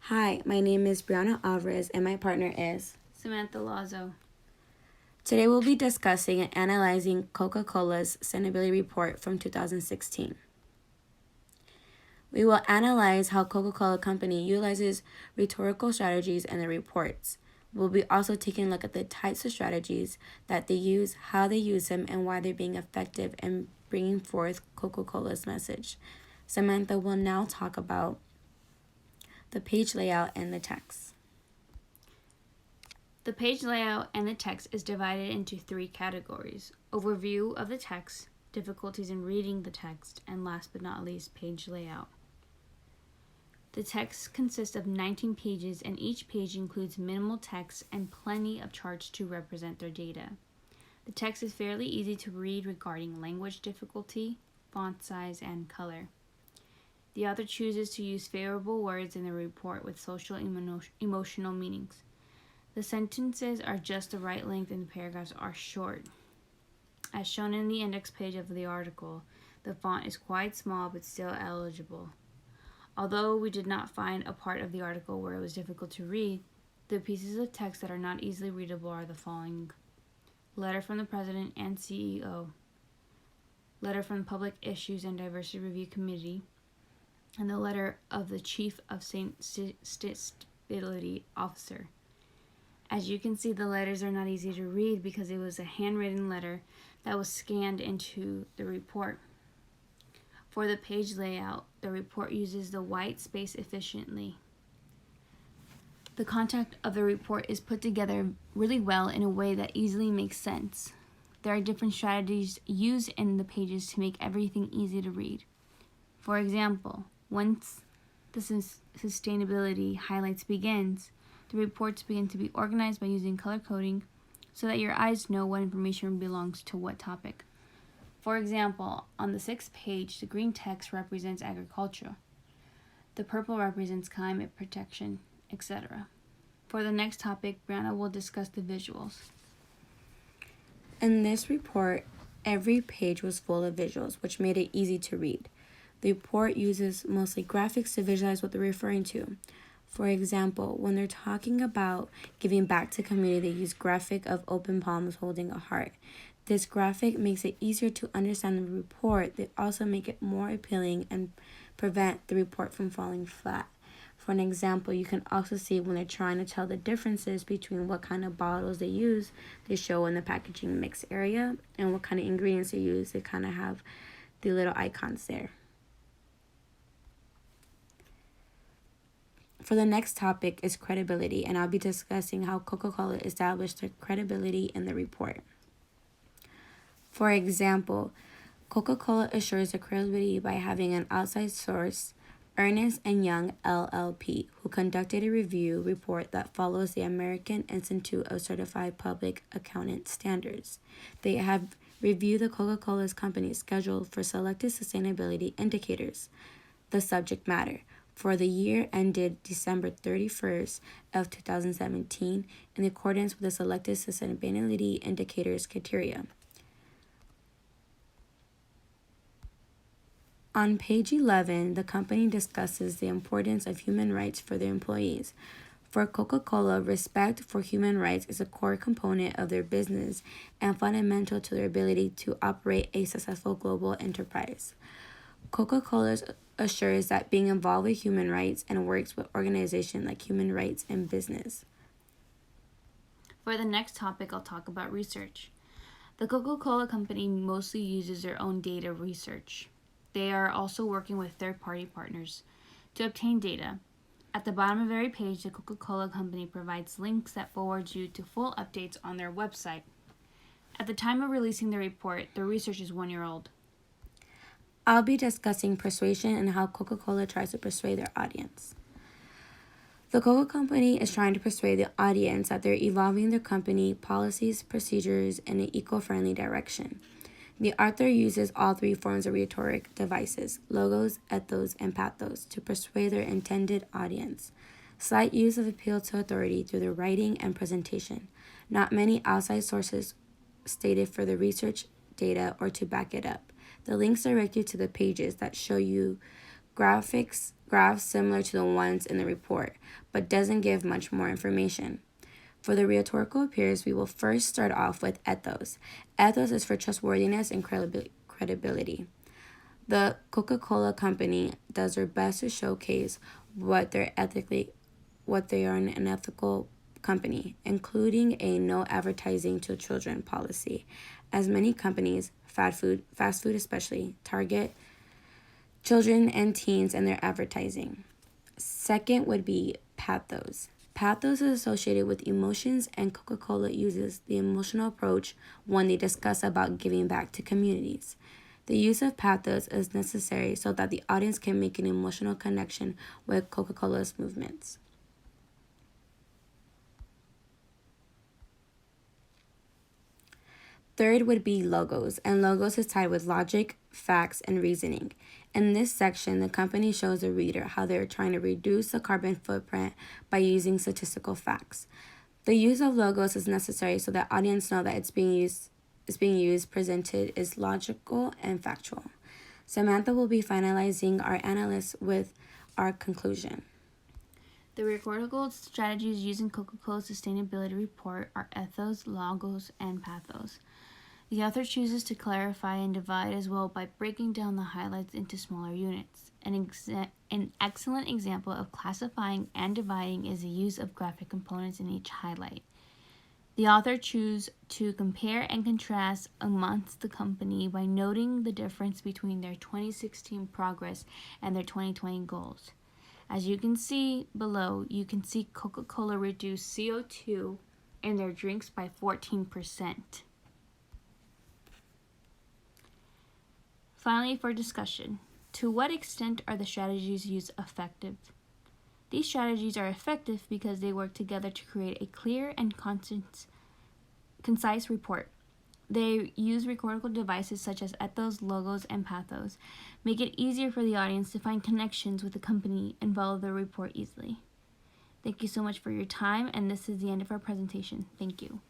Hi, my name is Briana Alvarez and my partner is Samantha Lazo. Today we'll be discussing and analyzing Coca-Cola's sustainability report from 2016. We will analyze how Coca-Cola Company utilizes rhetorical strategies in the reports. We'll be also taking a look at the types of strategies that they use, how they use them, and why they're being effective in bringing forth Coca-Cola's message. Samantha will now talk about the page layout and the text. The page layout and the text is divided into three categories: overview of the text, difficulties in reading the text, and last but not least, page layout. The text consists of 19 pages, and each page includes minimal text and plenty of charts to represent their data. The text is fairly easy to read regarding language difficulty, font size, and color. The author chooses to use favorable words in the report with social emotional meanings. The sentences are just the right length and the paragraphs are short. As shown in the index page of the article, the font is quite small but still eligible. Although we did not find a part of the article where it was difficult to read, the pieces of text that are not easily readable are the following: letter from the President and CEO, letter from the Public Issues and Diversity Review Committee, and the letter of the Chief of Sustainability Officer. As you can see, the letters are not easy to read because it was a handwritten letter that was scanned into the report. For the page layout, the report uses the white space efficiently. The content of the report is put together really well in a way that easily makes sense. There are different strategies used in the pages to make everything easy to read. For example, once the sustainability highlights begins, the reports begin to be organized by using color coding so that your eyes know what information belongs to what topic. For example, on the 6th page, the green text represents agriculture, the purple represents climate protection, etc. For the next topic, Briana will discuss the visuals. In this report, every page was full of visuals, which made it easy to read. The report uses mostly graphics to visualize what they're referring to. For example, when they're talking about giving back to community, they use graphic of open palms holding a heart. This graphic makes it easier to understand the report. They also make it more appealing and prevent the report from falling flat. For an example, you can also see when they're trying to tell the differences between what kind of bottles they use, they show in the packaging mix area, and what kind of ingredients they use, they kind of have the little icons there. For the next topic is credibility, and I'll be discussing how Coca-Cola established their credibility in the report. For example, Coca-Cola assures their credibility by having an outside source, Ernst & Young LLP, who conducted a review report that follows the American Institute of Certified Public Accountant Standards. They have reviewed the Coca-Cola Company's schedule for selected sustainability indicators. The subject matter for the year ended December 31st of 2017 in accordance with the selected sustainability indicators criteria. On page 11, the company discusses the importance of human rights for their employees. For Coca-Cola, respect for human rights is a core component of their business and fundamental to their ability to operate a successful global enterprise. Coca-Cola assures that being involved with human rights and works with organizations like Human Rights in Business. For the next topic, I'll talk about research. The Coca-Cola Company mostly uses their own data research. They are also working with third-party partners to obtain data. At the bottom of every page, the Coca-Cola Company provides links that forward you to full updates on their website. At the time of releasing the report, the research is 1 year old. I'll be discussing persuasion and how Coca-Cola tries to persuade their audience. The Coca Company is trying to persuade the audience that they're evolving their company policies, procedures in an eco-friendly direction. The author uses all three forms of rhetoric devices, logos, ethos, and pathos, to persuade their intended audience. Slight use of appeal to authority through the writing and presentation. Not many outside sources stated for the research data or to back it up. The links direct you to the pages that show you graphics graphs similar to the ones in the report, but doesn't give much more information. For the rhetorical peers, we will first start off with ethos. Ethos is for trustworthiness and credibility. The Coca-Cola Company does their best to showcase what they are an ethical company, including a no advertising to children policy, as many companies, fast food especially, target children and teens in their advertising. Second would be pathos. Pathos is associated with emotions, and Coca-Cola uses the emotional approach when they discuss about giving back to communities. The use of pathos is necessary so that the audience can make an emotional connection with Coca-Cola's movements. Third would be logos, and logos is tied with logic, facts, and reasoning. In this section, the company shows the reader how they are trying to reduce the carbon footprint by using statistical facts. The use of logos is necessary so that audience know that it's being used, presented is logical and factual. Samantha will be finalizing our analysis with our conclusion. The rhetorical strategies used in Coca-Cola's sustainability report are ethos, logos, and pathos. The author chooses to clarify and divide as well by breaking down the highlights into smaller units. An excellent example of classifying and dividing is the use of graphic components in each highlight. The author chooses to compare and contrast amongst the company by noting the difference between their 2016 progress and their 2020 goals. As you can see below, you can see Coca-Cola reduced CO2 in their drinks by 14%. Finally, for discussion, to what extent are the strategies used effective? These strategies are effective because they work together to create a clear and concise report. They use rhetorical devices such as ethos, logos, and pathos, make it easier for the audience to find connections with the company and follow the report easily. Thank you so much for your time, and this is the end of our presentation. Thank you.